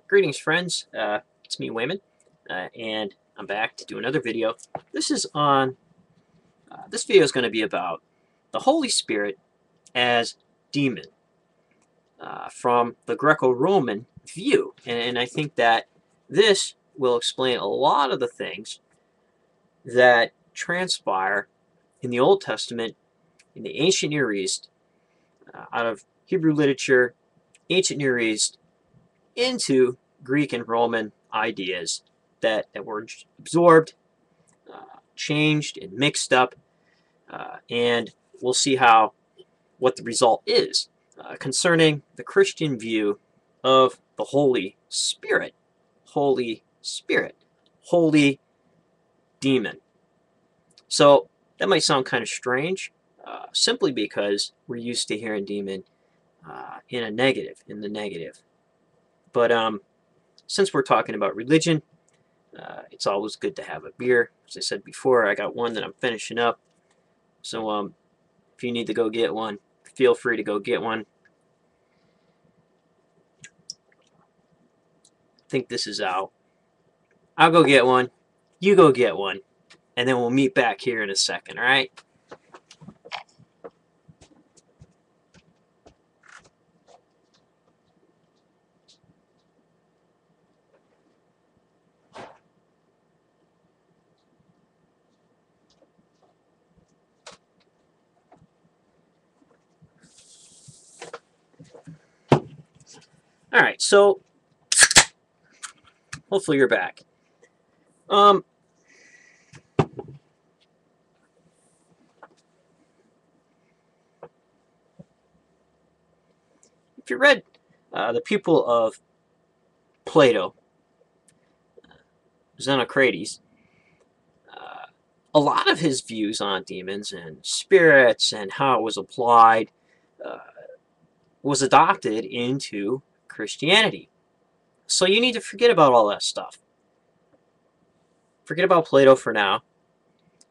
Greetings, friends. It's me, Wayman, and I'm back to do another video. This video is going to be about the Holy Spirit as demon from the Greco-Roman view, and I think that this will explain a lot of the things that transpire in the Old Testament, in the ancient Near East, out of Hebrew literature, ancient Near East, into Greek and Roman ideas that were absorbed, changed, and mixed up, and we'll see what the result is concerning the Christian view of the Holy Spirit. Holy Spirit. Holy demon. So that might sound kind of strange, simply because we're used to hearing demon in the negative. But since we're talking about religion, it's always good to have a beer. As I said before, I got one that I'm finishing up. So if you need to go get one, feel free to go get one. I think this is out. I'll go get one. You go get one. And then we'll meet back here in a second, all right? All right, so hopefully you're back. If you read the pupil of Plato, Xenocrates, a lot of his views on demons and spirits and how it was applied was adopted into Christianity. So you need to forget about all that stuff. Forget about Plato for now.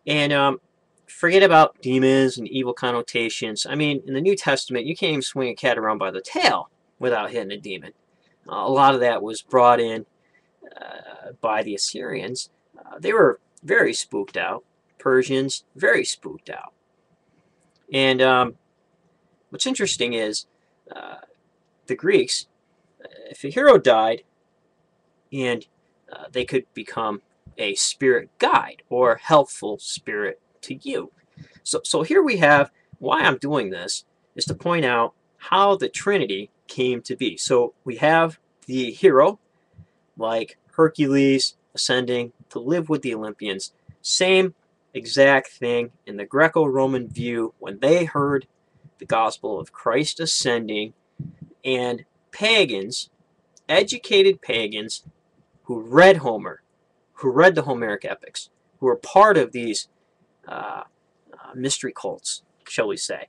And forget about demons and evil connotations. I mean, in the New Testament, you can't even swing a cat around by the tail without hitting a demon. A lot of that was brought in by the Assyrians. They were very spooked out. Persians, very spooked out. And what's interesting is the Greeks, if a hero died, and they could become a spirit guide or helpful spirit to you. So here we have, why I'm doing this is to point out how the Trinity came to be. So we have the hero, like Hercules, ascending to live with the Olympians. Same exact thing in the Greco-Roman view when they heard the gospel of Christ ascending, and pagans, educated pagans who read Homer, who read the Homeric epics, who were part of these mystery cults, shall we say,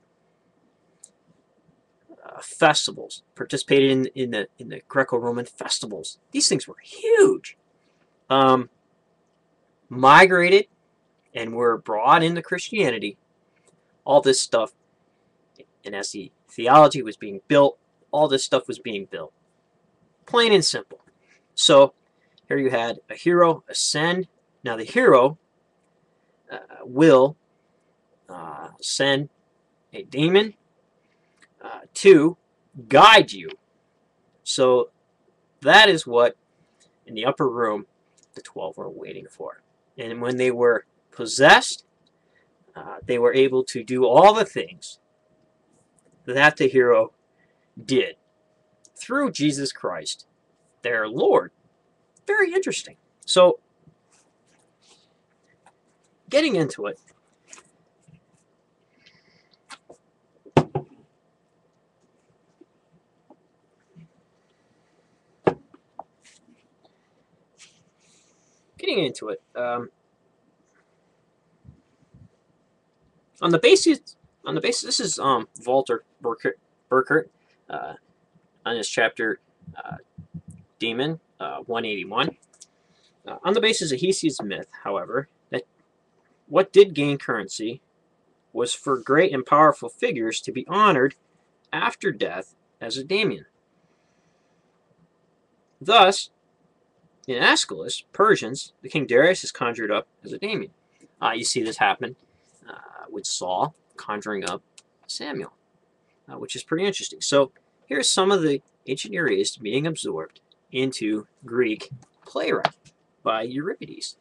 festivals, participated in the Greco-Roman festivals. These things were huge. Migrated and were brought into Christianity. All this stuff, and as the theology was being built, all this stuff was being built. Plain and simple. So here you had a hero ascend. Now the hero will send a demon to guide you. So that is what, in the upper room, the 12 were waiting for. And when they were possessed, they were able to do all the things that the hero did through Jesus Christ, their Lord. Very interesting. So, getting into it, on the basis, this is Walter Burkert on his chapter Demon 181. On the basis of Hesiod's myth, however, that what did gain currency was for great and powerful figures to be honored after death as a daemon. Thus, in Aeschylus, Persians, the king Darius is conjured up as a daemon. You see this happen with Saul conjuring up Samuel, which is pretty interesting. So here's some of the ancient Near East being absorbed into Greek playwright by Euripides.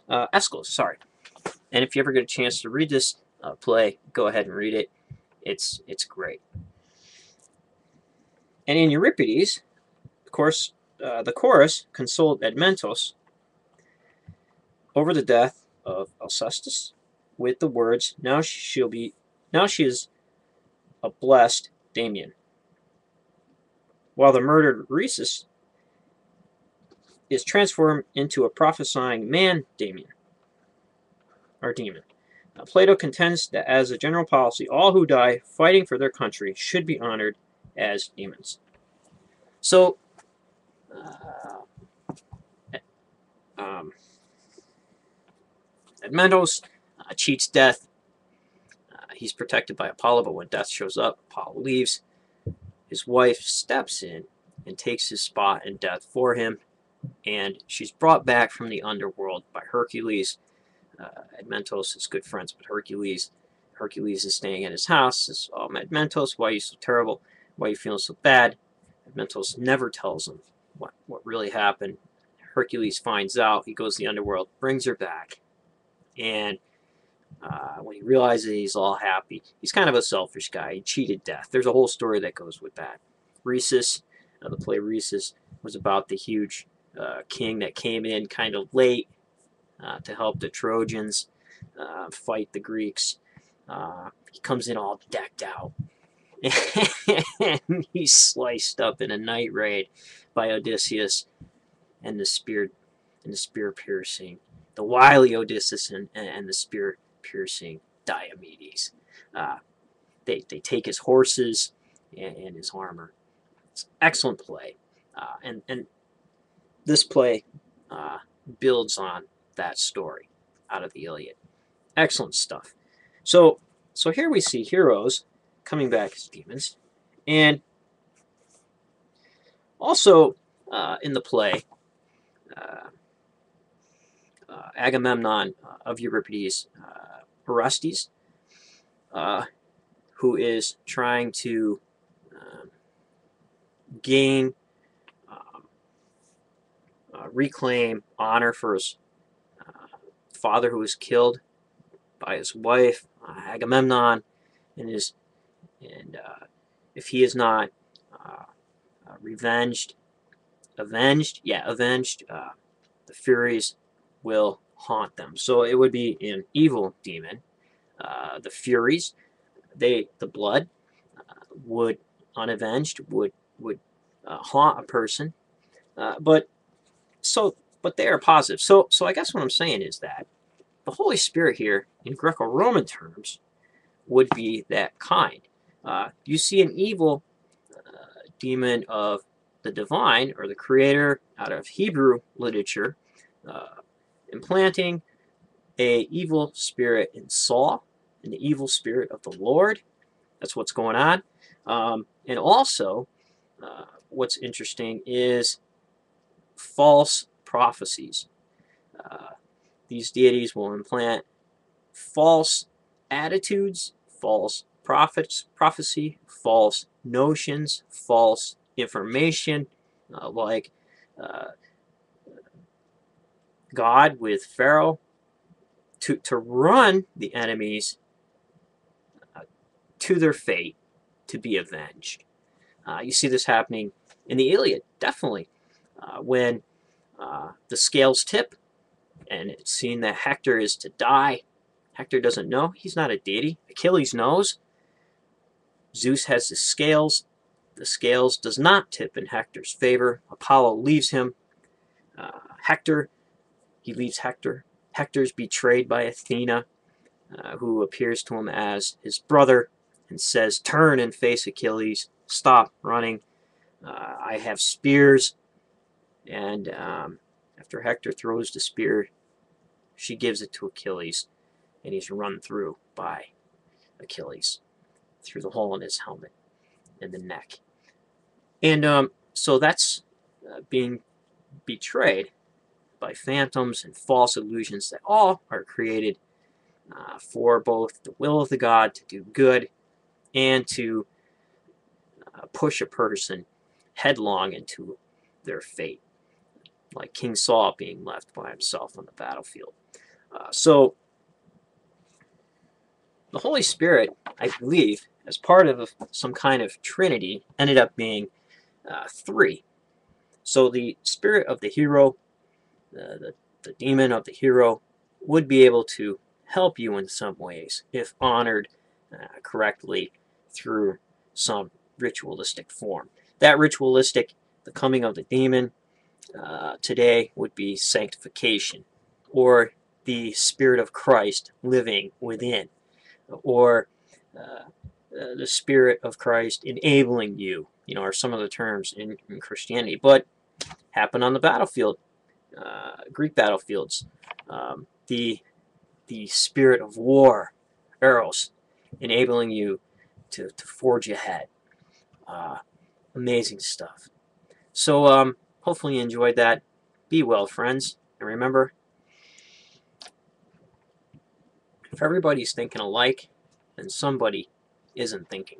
Aeschylus, sorry. And if you ever get a chance to read this play, go ahead and read it. It's great. And in Euripides, of course, the chorus consoled Admetos over the death of Alcestis with the words, now she is a blessed Damien. While the murdered Rhesus is transformed into a prophesying man Damien, or demon. Plato contends that as a general policy, all who die fighting for their country should be honored as demons. So, Admetos cheats death. He's protected by Apollo, but when death shows up, Apollo leaves. His wife steps in and takes his spot in death for him, and she's brought back from the underworld by Hercules. Admetos is good friends with Hercules. Hercules is staying at his house. Says, "Oh, Admetos, why are you so terrible? Why are you feeling so bad?" Admetos never tells him what really happened. Hercules finds out. He goes to the underworld, brings her back, and when he realizes he's all happy, he's kind of a selfish guy. He cheated death. There's a whole story that goes with that. Rhesus, the play Rhesus, was about the huge king that came in kind of late to help the Trojans fight the Greeks. He comes in all decked out. And he's sliced up in a night raid by Odysseus and the spear piercing, the wily Odysseus and the spear piercing Diomedes. They take his horses and his armor. It's an excellent play, and this play builds on that story out of the Iliad. Excellent stuff. So here we see heroes coming back as demons, and also in the play, Agamemnon of Euripides, Orestes, who is trying to gain, reclaim honor for his father who was killed by his wife, Agamemnon, and if he is not avenged, the Furies will haunt them. So it would be an evil demon. The Furies, the blood would unavenged would haunt a person, but they are positive. So I guess what I'm saying is that the Holy Spirit here, in Greco-Roman terms, would be that kind. You see an evil demon of the divine or the creator out of Hebrew literature implanting a evil spirit in Saul, and the evil spirit of the Lord. That's what's going on. And also, what's interesting is false prophecies. These deities will implant false attitudes, false prophecy, false notions, false information, like God with Pharaoh, to run the enemies to their fate, to be avenged. You see this happening in the Iliad, definitely, when the scales tip and it's seen that Hector is to die. Hector doesn't know. He's not a deity. Achilles knows. Zeus has the scales. The scales does not tip in Hector's favor. Apollo leaves him. He leaves Hector. Hector's betrayed by Athena, who appears to him as his brother and says, "Turn and face Achilles. Stop running. I have spears." And after Hector throws the spear, she gives it to Achilles, and he's run through by Achilles through the hole in his helmet and the neck. And so that's being betrayed by phantoms and false illusions that all are created for both the will of the God to do good and to push a person headlong into their fate, like King Saul being left by himself on the battlefield. So the Holy Spirit, I believe, as part of some kind of Trinity, ended up being three. So the spirit of the hero, the demon of the hero, would be able to help you in some ways if honored correctly through some ritualistic form. That ritualistic, the coming of the demon, today would be sanctification, or the Spirit of Christ living within, or the Spirit of Christ enabling you, are some of the terms in Christianity, but happen on the battlefield, Greek battlefields. The spirit of war, eros, enabling you to forge ahead. Amazing stuff. So hopefully you enjoyed that. Be well, friends. And remember, if everybody's thinking alike, then somebody isn't thinking.